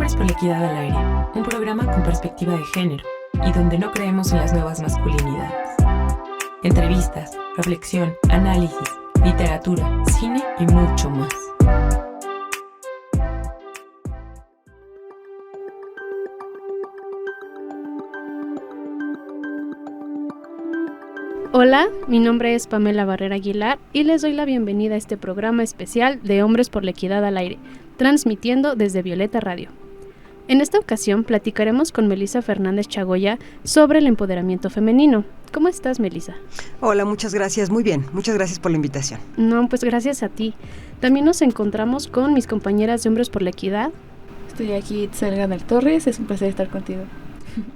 Hombres por la Equidad al Aire, un programa con perspectiva de género y donde no creemos en las nuevas masculinidades. Entrevistas, reflexión, análisis, literatura, cine y mucho más. Hola, mi nombre es Pamela Barrera Aguilar y les doy la bienvenida a este programa especial de Hombres por la Equidad al Aire, transmitiendo desde Violeta Radio. En esta ocasión platicaremos con Melissa Fernández Chagoya sobre el empoderamiento femenino. ¿Cómo estás, Melissa? Hola, muchas gracias, muy bien, muchas gracias por la invitación. No, pues gracias a ti. También nos encontramos con mis compañeras de Hombres por la Equidad. Estoy aquí, Selga del Torres, es un placer estar contigo.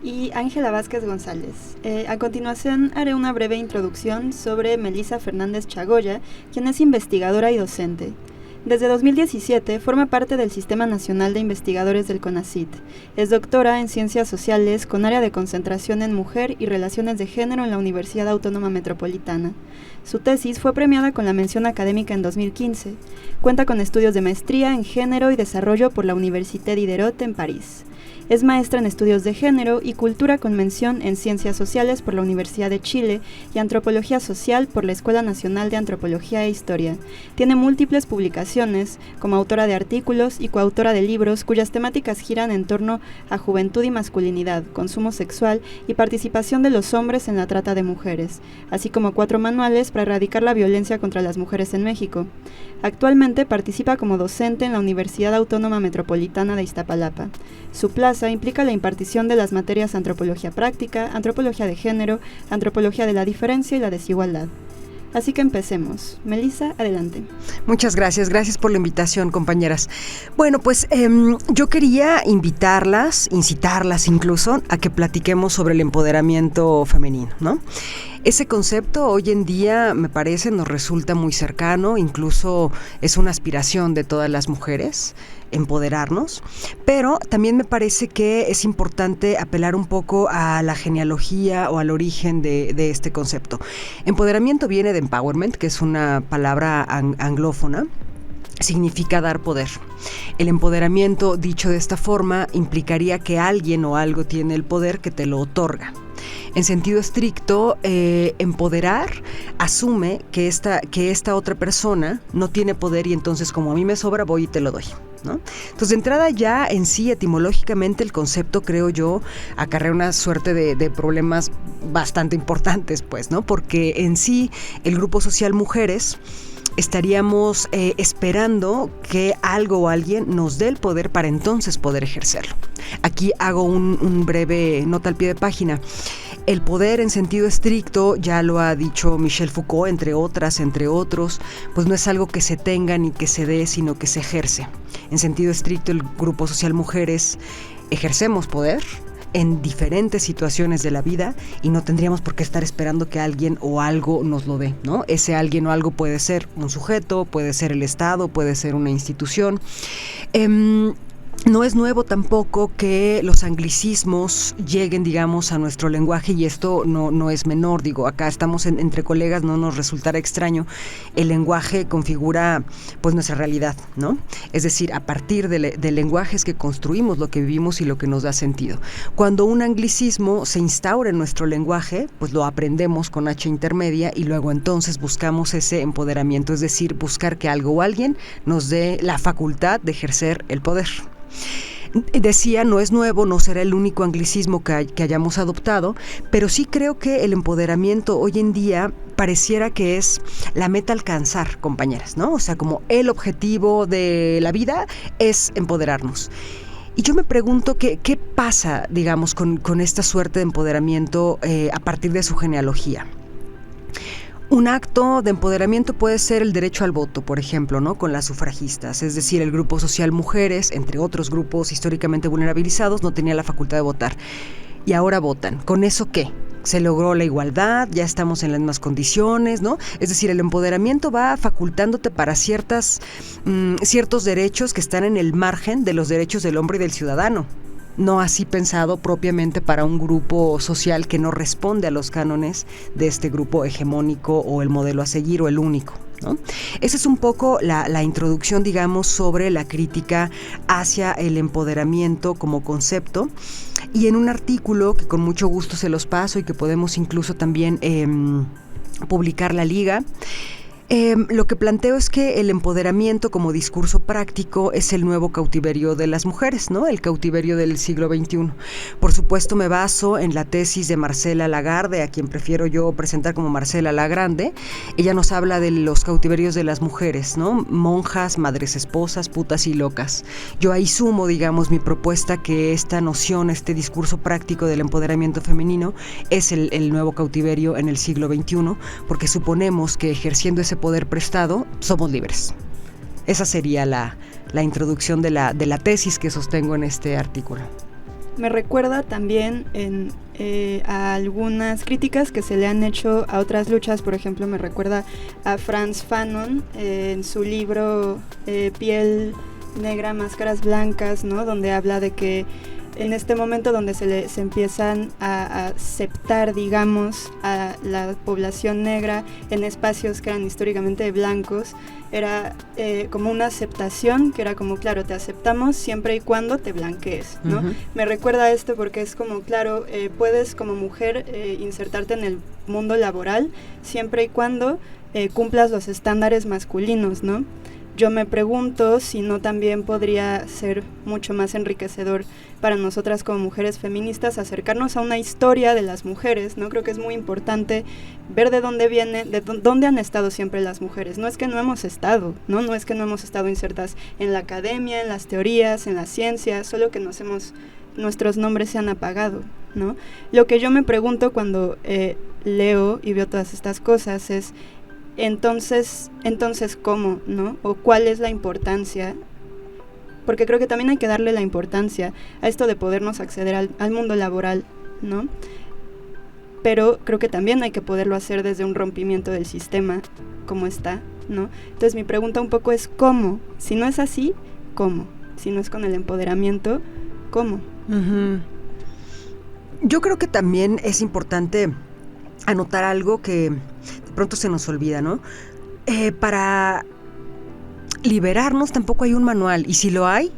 Y Ángela Vázquez González. A continuación haré una breve introducción sobre Melissa Fernández Chagoya, quien es investigadora y docente. Desde 2017 forma parte del Sistema Nacional de Investigadores del CONACYT. Es doctora en Ciencias Sociales con área de concentración en Mujer y Relaciones de Género en la Universidad Autónoma Metropolitana. Su tesis fue premiada con la mención académica en 2015. Cuenta con estudios de maestría en Género y Desarrollo por la Université Diderot en París. Es maestra en Estudios de Género y Cultura con mención en Ciencias Sociales por la Universidad de Chile y Antropología Social por la Escuela Nacional de Antropología e Historia. Tiene múltiples publicaciones como autora de artículos y coautora de libros cuyas temáticas giran en torno a juventud y masculinidad, consumo sexual y participación de los hombres en la trata de mujeres, así como 4 manuales para erradicar la violencia contra las mujeres en México. Actualmente participa como docente en la Universidad Autónoma Metropolitana de Iztapalapa. Su plaza implica la impartición de las materias Antropología Práctica, Antropología de Género, Antropología de la Diferencia y la Desigualdad. Así que empecemos. Melissa, adelante. Muchas gracias, gracias por la invitación, compañeras. Bueno, pues yo quería incitarlas incluso a que platiquemos sobre el empoderamiento femenino, ¿no? Ese concepto hoy en día, me parece, nos resulta muy cercano, incluso es una aspiración de todas las mujeres, empoderarnos, pero también me parece que es importante apelar un poco a la genealogía o al origen de este concepto. Empoderamiento viene de empowerment, que es una palabra anglófona. Significa dar poder. El empoderamiento, dicho de esta forma, implicaría que alguien o algo tiene el poder que te lo otorga. En sentido estricto, empoderar asume que esta otra persona no tiene poder y entonces como a mí me sobra voy y te lo doy, ¿no? Entonces de entrada ya en sí etimológicamente el concepto, creo yo, acarrea una suerte de problemas bastante importantes, pues, ¿no? Porque en sí el grupo social mujeres estaríamos esperando que algo o alguien nos dé el poder para entonces poder ejercerlo. Aquí hago un breve nota al pie de página. El poder en sentido estricto, ya lo ha dicho Michel Foucault, entre otros, pues no es algo que se tenga ni que se dé, sino que se ejerce. En sentido estricto, el grupo social mujeres ejercemos poder en diferentes situaciones de la vida y no tendríamos por qué estar esperando que alguien o algo nos lo dé, ¿no? Ese alguien o algo puede ser un sujeto, puede ser el Estado, puede ser una institución. No es nuevo tampoco que los anglicismos lleguen, digamos, a nuestro lenguaje y esto no es menor, digo, acá estamos entre colegas, no nos resultará extraño. El lenguaje configura, pues, nuestra realidad, ¿no? Es decir, a partir del lenguaje es que construimos lo que vivimos y lo que nos da sentido. Cuando un anglicismo se instaura en nuestro lenguaje, pues lo aprendemos con H intermedia y luego entonces buscamos ese empoderamiento, es decir, buscar que algo o alguien nos dé la facultad de ejercer el poder. Decía, no es nuevo, no será el único anglicismo que hayamos adoptado, pero sí creo que el empoderamiento hoy en día pareciera que es la meta a alcanzar, compañeras, ¿no? O sea, como el objetivo de la vida es empoderarnos. Y yo me pregunto qué pasa, digamos, con esta suerte de empoderamiento a partir de su genealogía. Un acto de empoderamiento puede ser el derecho al voto, por ejemplo, ¿no? Con las sufragistas, es decir, el grupo social mujeres, entre otros grupos históricamente vulnerabilizados, no tenía la facultad de votar. Y ahora votan. ¿Con eso qué? Se logró la igualdad, ya estamos en las mismas condiciones, ¿no? Es decir, el empoderamiento va facultándote para ciertos derechos que están en el margen de los derechos del hombre y del ciudadano. No así pensado propiamente para un grupo social que no responde a los cánones de este grupo hegemónico o el modelo a seguir o el único, ¿no? Esa es un poco la introducción, digamos, sobre la crítica hacia el empoderamiento como concepto. Y en un artículo que con mucho gusto se los paso y que podemos incluso también publicar la liga, lo que planteo es que el empoderamiento como discurso práctico es el nuevo cautiverio de las mujeres, ¿no? El cautiverio del siglo XXI. Por supuesto me baso en la tesis de Marcela Lagarde, a quien prefiero yo presentar como Marcela Lagrande. Ella nos habla de los cautiverios de las mujeres, ¿no? Monjas, madres esposas, putas y locas. Yo ahí sumo, digamos, mi propuesta que esta noción, este discurso práctico del empoderamiento femenino es el nuevo cautiverio en el siglo XXI, porque suponemos que ejerciendo ese poder prestado, somos libres. Esa sería la introducción de la tesis que sostengo en este artículo. Me recuerda también a algunas críticas que se le han hecho a otras luchas. Por ejemplo, me recuerda a Frantz Fanon en su libro Piel Negra, Máscaras Blancas, ¿no? Donde habla de que en este momento donde se empiezan a aceptar, digamos, a la población negra en espacios que eran históricamente blancos, era como una aceptación, que era como, claro, te aceptamos siempre y cuando te blanquees, ¿no? Uh-huh. Me recuerda a esto porque es como, claro, puedes como mujer insertarte en el mundo laboral siempre y cuando cumplas los estándares masculinos, ¿no? Yo me pregunto si no también podría ser mucho más enriquecedor para nosotras como mujeres feministas acercarnos a una historia de las mujeres, ¿no? Creo que es muy importante ver de dónde viene, de dónde han estado siempre las mujeres. No es que no hemos estado, ¿no? No es que no hemos estado insertas en la academia, en las teorías, en la ciencia, solo que nuestros nombres se han apagado, ¿no? Lo que yo me pregunto cuando leo y veo todas estas cosas es, entonces ¿cómo, no? O ¿cuál es la importancia? Porque creo que también hay que darle la importancia a esto de podernos acceder al mundo laboral, ¿no? Pero creo que también hay que poderlo hacer desde un rompimiento del sistema como está, ¿no? Entonces mi pregunta un poco es ¿cómo? Si no es así, ¿cómo? Si no es con el empoderamiento, ¿cómo? Uh-huh. Yo creo que también es importante anotar algo que de pronto se nos olvida, ¿no? Para liberarnos tampoco hay un manual, y si lo hay,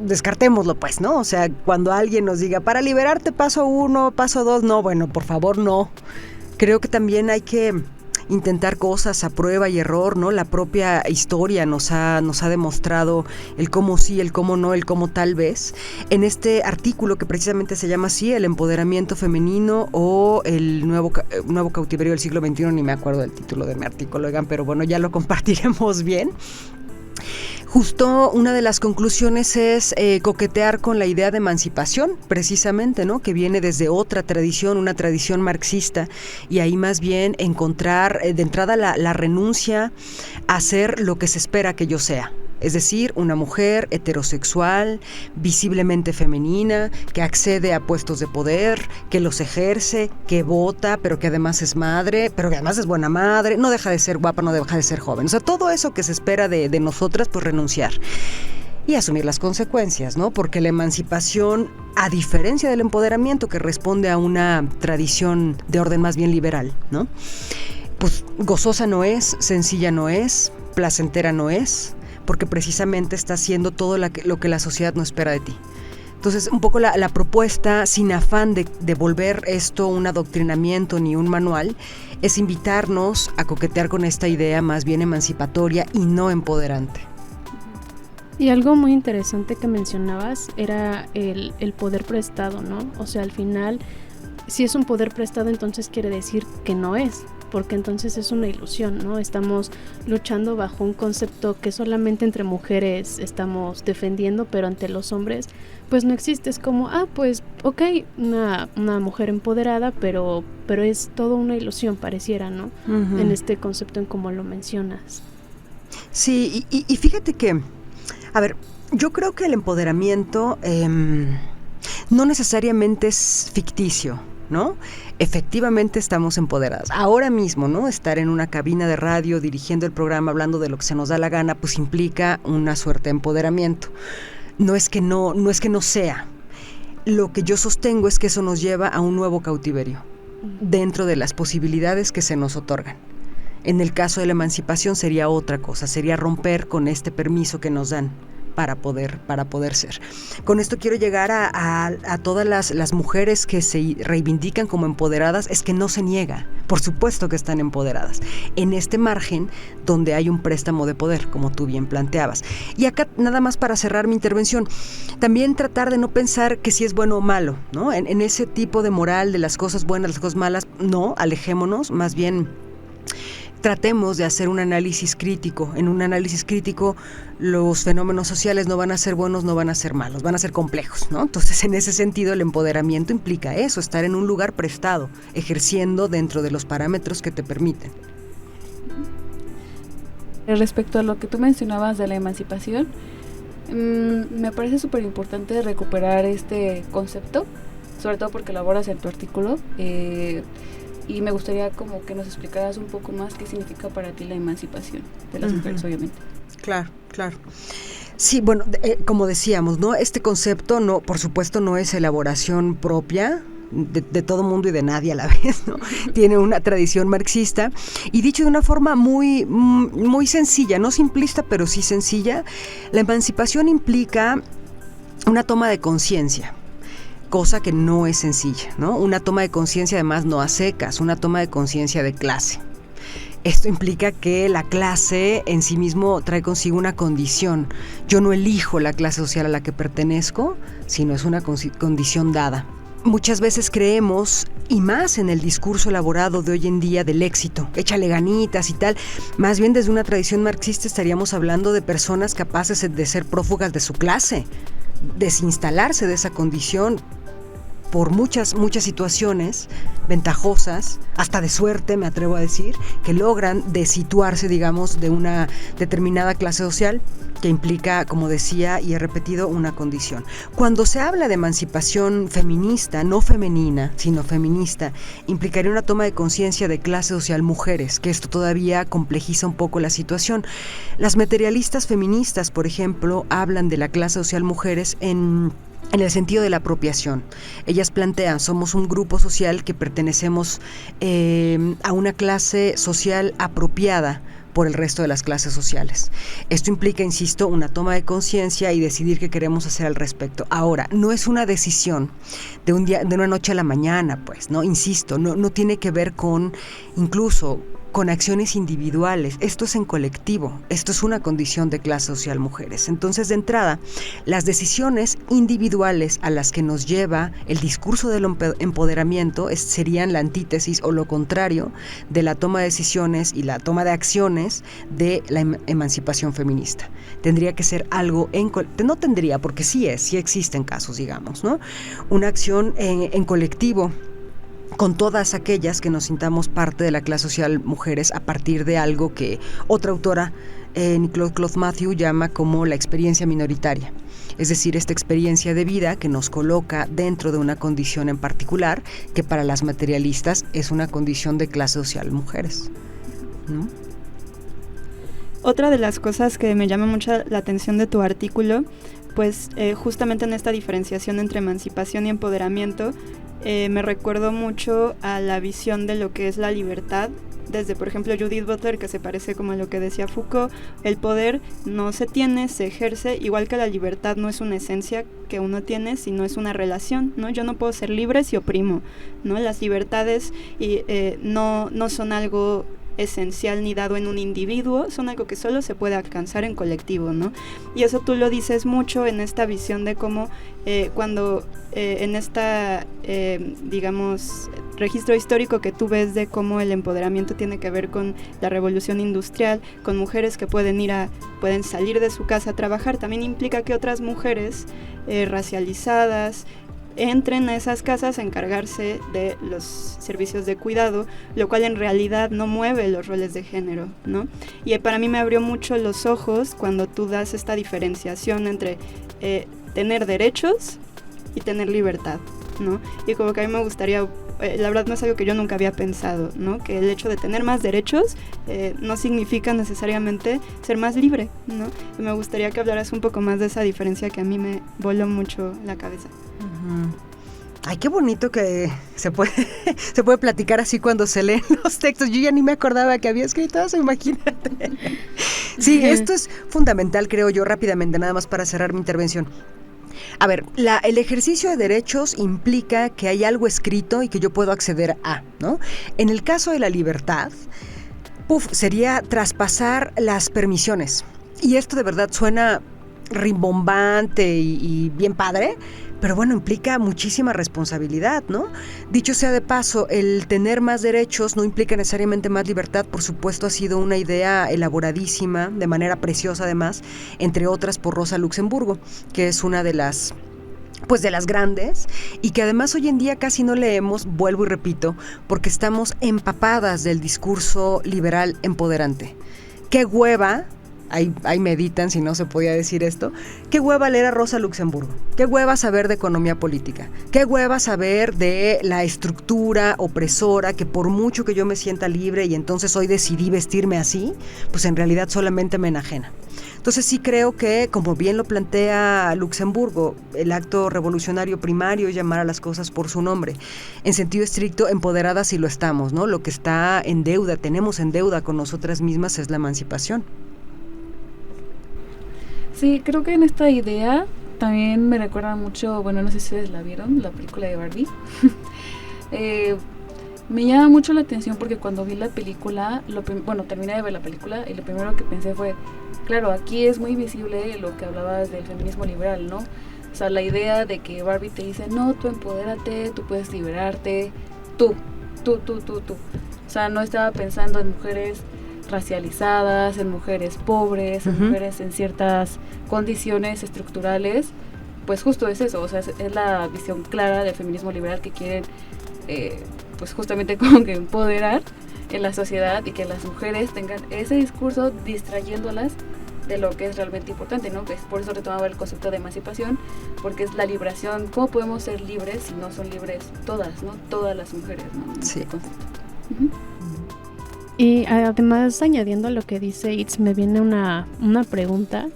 descartémoslo pues, ¿no? O sea, cuando alguien nos diga, para liberarte paso 1, paso 2, no, bueno, por favor, no. Creo que también hay que intentar cosas a prueba y error, ¿no? La propia historia nos ha demostrado el cómo sí, el cómo no, el cómo tal vez. En este artículo que precisamente se llama así, el empoderamiento femenino o el nuevo cautiverio del siglo XXI, ni me acuerdo del título de mi artículo, oigan, pero bueno, ya lo compartiremos bien. Justo una de las conclusiones es coquetear con la idea de emancipación, precisamente, ¿no? Que viene desde otra tradición, una tradición marxista, y ahí más bien encontrar de entrada la renuncia a ser lo que se espera que yo sea. Es decir, una mujer heterosexual, visiblemente femenina, que accede a puestos de poder, que los ejerce, que vota, pero que además es madre, pero que además es buena madre, no deja de ser guapa, no deja de ser joven. O sea, todo eso que se espera de nosotras, pues renunciar. Y asumir las consecuencias, ¿no? Porque la emancipación, a diferencia del empoderamiento, que responde a una tradición de orden más bien liberal, ¿no? Pues gozosa no es, sencilla no es, placentera no es, porque precisamente está haciendo todo lo que la sociedad no espera de ti. Entonces, un poco la propuesta, sin afán de volver esto un adoctrinamiento ni un manual, es invitarnos a coquetear con esta idea más bien emancipatoria y no empoderante. Y algo muy interesante que mencionabas era el poder prestado, ¿no? O sea, al final, si es un poder prestado, entonces quiere decir que no es, porque entonces es una ilusión, ¿no? Estamos luchando bajo un concepto que solamente entre mujeres estamos defendiendo, pero ante los hombres pues no existe. Es como, pues ok, una mujer empoderada, pero es todo una ilusión, pareciera, ¿no? Uh-huh. En este concepto en cómo lo mencionas. Sí, y fíjate que, a ver, yo creo que el empoderamiento no necesariamente es ficticio, ¿no? Efectivamente estamos empoderadas. Ahora mismo, ¿no? Estar en una cabina de radio dirigiendo el programa, hablando de lo que se nos da la gana, pues implica una suerte de empoderamiento. No es que no sea. Lo que yo sostengo es que eso nos lleva a un nuevo cautiverio, dentro de las posibilidades que se nos otorgan. En el caso de la emancipación sería otra cosa, sería romper con este permiso que nos dan para poder ser. Con esto quiero llegar a todas las mujeres que se reivindican como empoderadas, es que no se niega, por supuesto que están empoderadas, en este margen donde hay un préstamo de poder, como tú bien planteabas. Y acá, nada más para cerrar mi intervención, también tratar de no pensar que si es bueno o malo, ¿no? En ese tipo de moral de las cosas buenas, las cosas malas, no, alejémonos, más bien tratemos de hacer un análisis crítico. En un análisis crítico los fenómenos sociales no van a ser buenos, no van a ser malos, van a ser complejos, ¿no? Entonces, en ese sentido, el empoderamiento implica eso, estar en un lugar prestado, ejerciendo dentro de los parámetros que te permiten. Respecto a lo que tú mencionabas de la emancipación, me parece súper importante recuperar este concepto, sobre todo porque elaboras en tu artículo, y me gustaría como que nos explicaras un poco más qué significa para ti la emancipación de las mujeres, obviamente. Claro. Sí, bueno, como decíamos, ¿no? Este concepto, no, por supuesto, no es elaboración propia de todo mundo y de nadie a la vez, ¿no? Tiene una tradición marxista, y dicho de una forma muy sencilla, no simplista, pero sí sencilla, la emancipación implica una toma de conciencia, cosa que no es sencilla, ¿no? Una toma de conciencia, además, no a secas, una toma de conciencia de clase. Esto implica que la clase en sí mismo trae consigo una condición. Yo no elijo la clase social a la que pertenezco, sino es una condición dada. Muchas veces creemos, y más en el discurso elaborado de hoy en día, del éxito, échale ganitas y tal, más bien desde una tradición marxista estaríamos hablando de personas capaces de ser prófugas de su clase, desinstalarse de esa condición por muchas situaciones ventajosas, hasta de suerte, me atrevo a decir, que logran desituarse, digamos, de una determinada clase social que implica, como decía y he repetido, una condición. Cuando se habla de emancipación feminista, no femenina, sino feminista, implicaría una toma de conciencia de clase social mujeres, que esto todavía complejiza un poco la situación. Las materialistas feministas, por ejemplo, hablan de la clase social mujeres en el sentido de la apropiación. Ellas plantean, somos un grupo social que pertenecemos a una clase social apropiada por el resto de las clases sociales. Esto implica, insisto, una toma de conciencia y decidir qué queremos hacer al respecto. Ahora, no es una decisión de un día, de una noche a la mañana, pues, ¿no? Insisto, no tiene que ver con, incluso, con acciones individuales. Esto es en colectivo, esto es una condición de clase social mujeres. Entonces, de entrada, las decisiones individuales a las que nos lleva el discurso del empoderamiento serían la antítesis o lo contrario de la toma de decisiones y la toma de acciones de la emancipación feminista. Tendría que ser algo no tendría, porque sí existen casos, digamos, ¿no? Una acción en colectivo, con todas aquellas que nos sintamos parte de la clase social mujeres a partir de algo que otra autora, Nicole Cloth Matthew, llama como la experiencia minoritaria. Es decir, esta experiencia de vida que nos coloca dentro de una condición en particular, que para las materialistas es una condición de clase social mujeres, ¿no? Otra de las cosas que me llama mucho la atención de tu artículo, pues justamente en esta diferenciación entre emancipación y empoderamiento, me recuerdo mucho a la visión de lo que es la libertad, desde por ejemplo Judith Butler, que se parece como a lo que decía Foucault. El poder no se tiene, se ejerce, igual que la libertad no es una esencia que uno tiene, sino es una relación, ¿no? Yo no puedo ser libre si oprimo, ¿no? Las libertades no son algo esencial ni dado en un individuo, son algo que solo se puede alcanzar en colectivo, ¿no? Y eso tú lo dices mucho en esta visión de cómo cuando en esta, digamos, registro histórico que tú ves de cómo el empoderamiento tiene que ver con la revolución industrial, con mujeres que pueden salir de su casa a trabajar, también implica que otras mujeres racializadas entren a esas casas a encargarse de los servicios de cuidado, lo cual en realidad no mueve los roles de género, ¿no? Y para mí me abrió mucho los ojos cuando tú das esta diferenciación entre tener derechos y tener libertad, ¿no? Y como que a mí me gustaría, la verdad no es algo que yo nunca había pensado, ¿no? Que el hecho de tener más derechos no significa necesariamente ser más libre, ¿no? Y me gustaría que hablaras un poco más de esa diferencia que a mí me voló mucho la cabeza. Ay, qué bonito que se puede platicar así cuando se leen los textos. Yo ya ni me acordaba que había escrito eso, imagínate. Sí, esto es fundamental, creo yo, rápidamente, nada más para cerrar mi intervención. A ver, el ejercicio de derechos implica que hay algo escrito y que yo puedo acceder a, ¿no? En el caso de la libertad, sería traspasar las permisiones. Y esto de verdad suena rimbombante y bien padre, pero bueno, implica muchísima responsabilidad, ¿no? Dicho sea de paso, el tener más derechos no implica necesariamente más libertad. Por supuesto, ha sido una idea elaboradísima, de manera preciosa además, entre otras por Rosa Luxemburgo, que es una de las grandes, y que además hoy en día casi no leemos, vuelvo y repito, porque estamos empapadas del discurso liberal empoderante. ¡Qué hueva! Ahí meditan si no se podía decir esto. Qué hueva leer a Rosa Luxemburgo, qué hueva saber de economía política, qué hueva saber de la estructura opresora que por mucho que yo me sienta libre y entonces hoy decidí vestirme así, pues en realidad solamente me enajena. Entonces sí creo que, como bien lo plantea Luxemburgo, el acto revolucionario primario es llamar a las cosas por su nombre. En sentido estricto, empoderadas sí lo estamos, ¿no? Lo que está en deuda, tenemos en deuda con nosotras mismas es la emancipación. Sí, creo que en esta idea también me recuerda mucho, bueno, no sé si ustedes la vieron, la película de Barbie. Me llama mucho la atención porque cuando vi la película, terminé de ver la película y lo primero que pensé fue, claro, aquí es muy visible lo que hablabas del feminismo liberal, ¿no? O sea, la idea de que Barbie te dice, no, tú empodérate, tú puedes liberarte, tú. O sea, no estaba pensando en mujeres racializadas, en mujeres pobres, en mujeres en ciertas condiciones estructurales. Pues justo es eso, o sea, es la visión clara del feminismo liberal que quieren pues justamente como que empoderar en la sociedad y que las mujeres tengan ese discurso distrayéndolas de lo que es realmente importante, ¿no? Que es por eso retomaba el concepto de emancipación, porque es la liberación. ¿Cómo podemos ser libres si no son libres todas, ¿no? Todas las mujeres, ¿no? Sí. Y además, añadiendo a lo que dice Itz, me viene una pregunta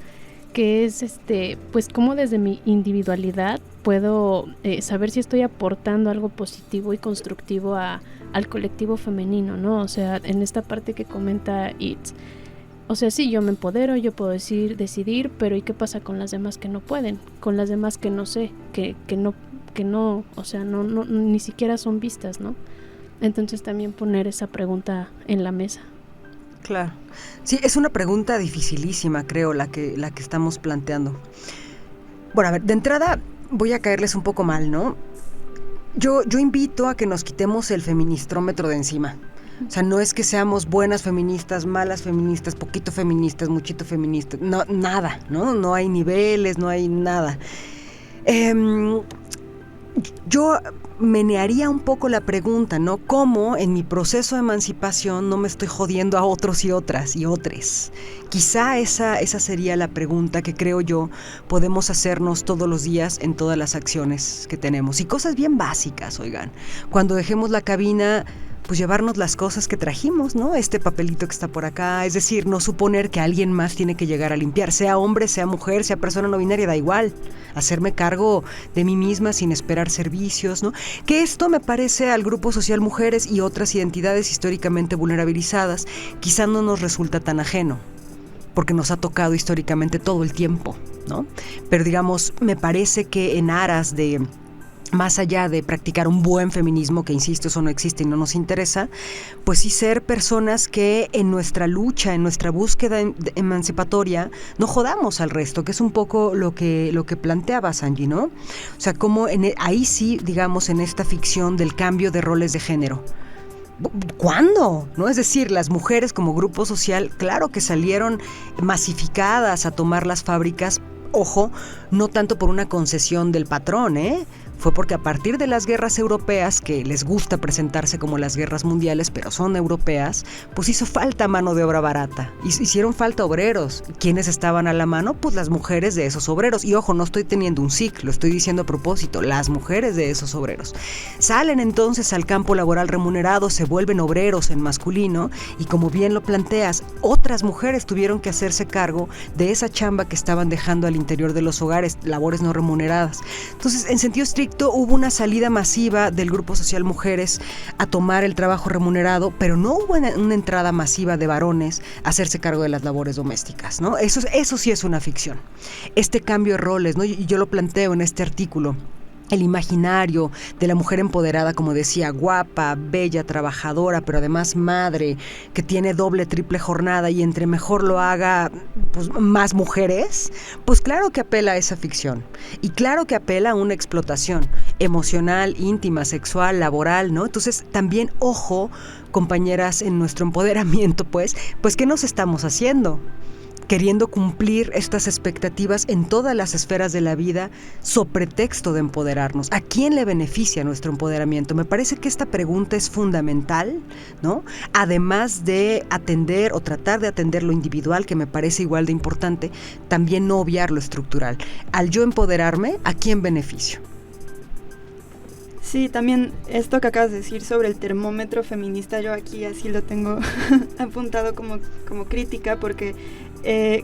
que es pues cómo desde mi individualidad puedo saber si estoy aportando algo positivo y constructivo al colectivo femenino, ¿no? O sea, en esta parte que comenta Itz, o sea, sí, yo me empodero, yo puedo decidir, pero ¿y qué pasa con las demás que no pueden? Con las demás que no sé, que no, o sea, no ni siquiera son vistas, ¿no? Entonces también poner esa pregunta en la mesa. Claro. Sí, es una pregunta dificilísima, creo, la que estamos planteando. Bueno, a ver, de entrada voy a caerles un poco mal, ¿no? Yo invito a que nos quitemos el feministrómetro de encima. O sea, no es que seamos buenas feministas, malas feministas, poquito feministas, muchito feministas, no, nada, ¿no? No hay niveles, no hay nada. Yo menearía un poco la pregunta, ¿no? ¿Cómo en mi proceso de emancipación no me estoy jodiendo a otros y otras y otros? Quizá esa sería la pregunta que creo yo podemos hacernos todos los días en todas las acciones que tenemos. Y cosas bien básicas, oigan. Cuando dejemos la cabina, pues llevarnos las cosas que trajimos, ¿no? Este papelito que está por acá, es decir, no suponer que alguien más tiene que llegar a limpiar, sea hombre, sea mujer, sea persona no binaria, da igual, hacerme cargo de mí misma sin esperar servicios, ¿no? Que esto me parece al grupo social mujeres y otras identidades históricamente vulnerabilizadas, quizá no nos resulta tan ajeno, porque nos ha tocado históricamente todo el tiempo, ¿no? Pero digamos, me parece que en aras de, más allá de practicar un buen feminismo, que insisto, eso no existe y no nos interesa, pues sí ser personas que en nuestra lucha, en nuestra búsqueda emancipatoria, no jodamos al resto, que es un poco lo que planteabas, Angie, ¿no? O sea, como ahí sí, digamos, en esta ficción del cambio de roles de género. ¿Cuándo? ¿No? Es decir, las mujeres como grupo social, claro que salieron masificadas a tomar las fábricas, ojo, no tanto por una concesión del patrón, fue porque a partir de las guerras europeas, que les gusta presentarse como las guerras mundiales, pero son europeas, pues hizo falta mano de obra barata, hicieron falta obreros. ¿Quiénes estaban a la mano? Pues las mujeres de esos obreros, y ojo, no estoy teniendo un sic, lo estoy diciendo a propósito, las mujeres de esos obreros. Salen entonces al campo laboral remunerado, se vuelven obreros en masculino, y como bien lo planteas, otras mujeres tuvieron que hacerse cargo de esa chamba que estaban dejando al interior de los hogares, labores no remuneradas. Entonces, en sentido estricto, efecto, hubo una salida masiva del Grupo Social Mujeres a tomar el trabajo remunerado, pero no hubo una entrada masiva de varones a hacerse cargo de las labores domésticas, ¿no? Eso sí es una ficción. Este cambio de roles, ¿no? Y yo lo planteo en este artículo. El imaginario de la mujer empoderada, como decía, guapa, bella, trabajadora, pero además madre, que tiene doble, triple jornada y entre mejor lo haga, pues más mujeres, pues claro que apela a esa ficción. Y claro que apela a una explotación emocional, íntima, sexual, laboral, ¿no? Entonces también, ojo, compañeras, en nuestro empoderamiento, pues ¿qué nos estamos haciendo? Queriendo cumplir estas expectativas en todas las esferas de la vida, sobre pretexto de empoderarnos. ¿A quién le beneficia nuestro empoderamiento? Me parece que esta pregunta es fundamental, ¿no? Además de atender o tratar de atender lo individual, que me parece igual de importante, también no obviar lo estructural. Al yo empoderarme, ¿a quién beneficio? Sí, también esto que acabas de decir sobre el termómetro feminista, yo aquí así lo tengo apuntado como crítica, porque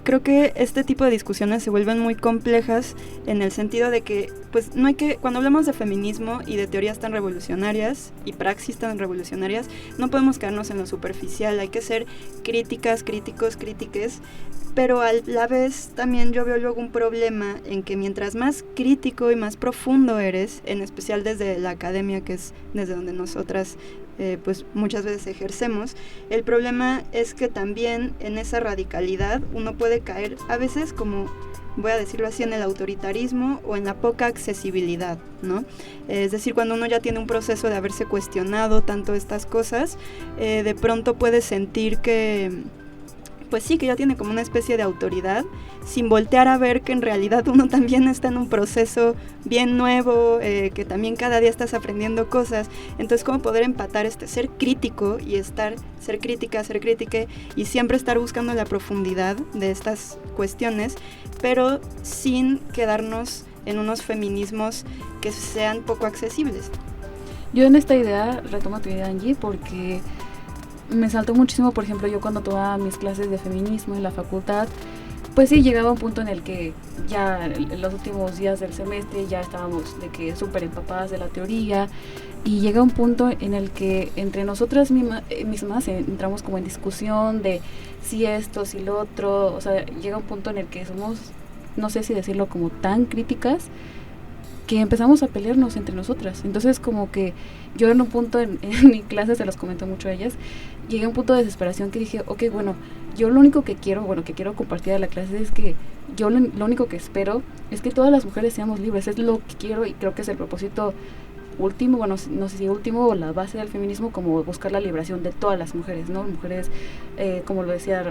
creo que este tipo de discusiones se vuelven muy complejas en el sentido de que, pues, no hay que, cuando hablamos de feminismo y de teorías tan revolucionarias y praxis tan revolucionarias, no podemos quedarnos en lo superficial, hay que ser críticas, críticos, crítiques, pero a la vez también yo veo luego un problema en que mientras más crítico y más profundo eres, en especial desde la academia, que es desde donde nosotras pues muchas veces ejercemos, el problema es que también en esa radicalidad uno puede caer a veces, como voy a decirlo así, en el autoritarismo o en la poca accesibilidad, ¿no? Es decir, cuando uno ya tiene un proceso de haberse cuestionado tanto estas cosas, de pronto puede sentir que, pues sí, que ya tiene como una especie de autoridad, sin voltear a ver que en realidad uno también está en un proceso bien nuevo, que también cada día estás aprendiendo cosas. Entonces, ¿cómo poder empatar ser crítico y ser crítica y siempre estar buscando la profundidad de estas cuestiones, pero sin quedarnos en unos feminismos que sean poco accesibles? Yo en esta idea, retomo tu idea, Angie, porque me saltó muchísimo, por ejemplo, yo cuando tomaba mis clases de feminismo en la facultad, pues sí, llegaba un punto en el que ya en los últimos días del semestre ya estábamos de que súper empapadas de la teoría, y llega un punto en el que entre nosotras mismas entramos como en discusión de si esto, si lo otro, o sea, llega un punto en el que somos, no sé si decirlo, como tan críticas, que empezamos a pelearnos entre nosotras. Entonces, como que yo en un punto en mi clase, se los comento mucho a ellas, llegué a un punto de desesperación que dije, ok, bueno, yo lo único que quiero compartir a la clase es que yo lo único que espero es que todas las mujeres seamos libres, es lo que quiero, y creo que es el propósito último, bueno, no sé si último o la base del feminismo, como buscar la liberación de todas las mujeres, ¿no? Mujeres, como lo decía,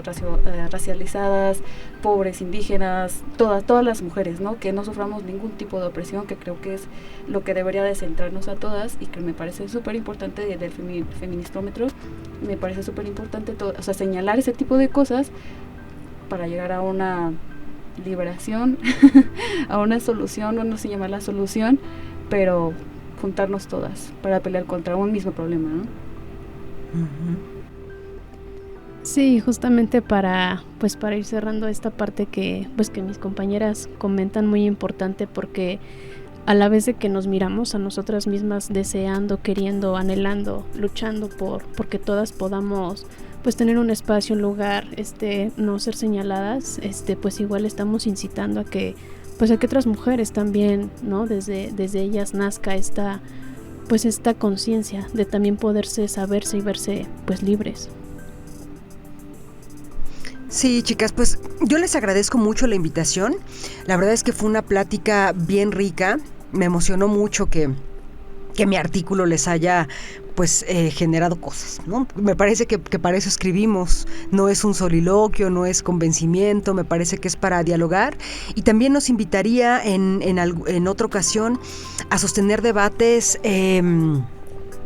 racializadas, pobres, indígenas, todas las mujeres, ¿no? Que no suframos ningún tipo de opresión, que creo que es lo que debería de centrarnos a todas, y que me parece súper importante del feministómetro, me parece súper importante o sea, señalar ese tipo de cosas para llegar a una liberación, a una solución, no sé llamar la solución, pero juntarnos todas para pelear contra un mismo problema, ¿no? Uh-huh. Sí, justamente para ir cerrando esta parte que mis compañeras comentan, muy importante, porque a la vez de que nos miramos a nosotras mismas deseando, queriendo, anhelando, luchando porque todas podamos pues tener un espacio, un lugar, no ser señaladas, pues igual estamos incitando a que otras mujeres también, ¿no? Desde ellas nazca esta conciencia de también poderse saberse y verse pues libres. Sí, chicas, pues yo les agradezco mucho la invitación. La verdad es que fue una plática bien rica. Me emocionó mucho que mi artículo les haya generado cosas, ¿no? Me parece que para eso escribimos, no es un soliloquio, no es convencimiento, me parece que es para dialogar, y también nos invitaría en otra ocasión a sostener debates,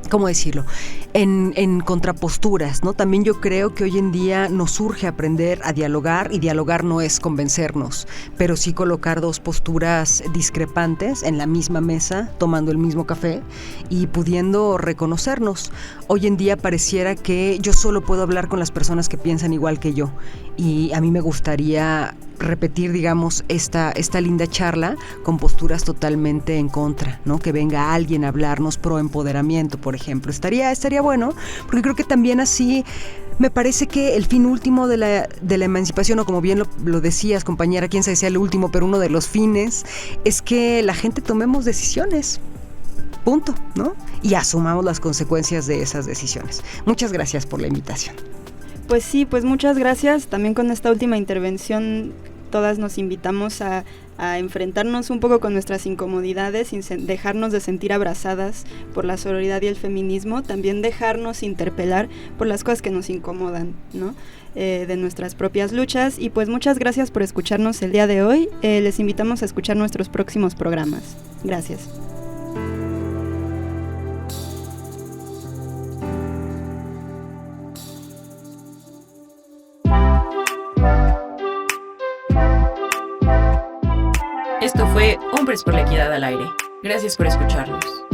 ¿cómo decirlo?, en contraposturas, ¿no? También yo creo que hoy en día nos urge aprender a dialogar, y dialogar no es convencernos, pero sí colocar dos posturas discrepantes en la misma mesa, tomando el mismo café y pudiendo reconocernos. Hoy en día pareciera que yo solo puedo hablar con las personas que piensan igual que yo, y a mí me gustaría repetir, digamos, esta linda charla con posturas totalmente en contra, ¿no? Que venga alguien a hablarnos pro empoderamiento, por ejemplo. Estaría bueno, porque creo que también así me parece que el fin último de la emancipación, o como bien lo decías, compañera, quién sabe si sea el último, pero uno de los fines, es que la gente tomemos decisiones. Punto, ¿no? Y asumamos las consecuencias de esas decisiones. Muchas gracias por la invitación. Pues sí, pues muchas gracias. También con esta última intervención todas nos invitamos a enfrentarnos un poco con nuestras incomodidades, sin dejarnos de sentir abrazadas por la sororidad y el feminismo, también dejarnos interpelar por las cosas que nos incomodan, ¿no? De nuestras propias luchas. Y pues muchas gracias por escucharnos el día de hoy. Les invitamos a escuchar nuestros próximos programas. Gracias. Esto fue Hombres por la Equidad al Aire. Gracias por escucharnos.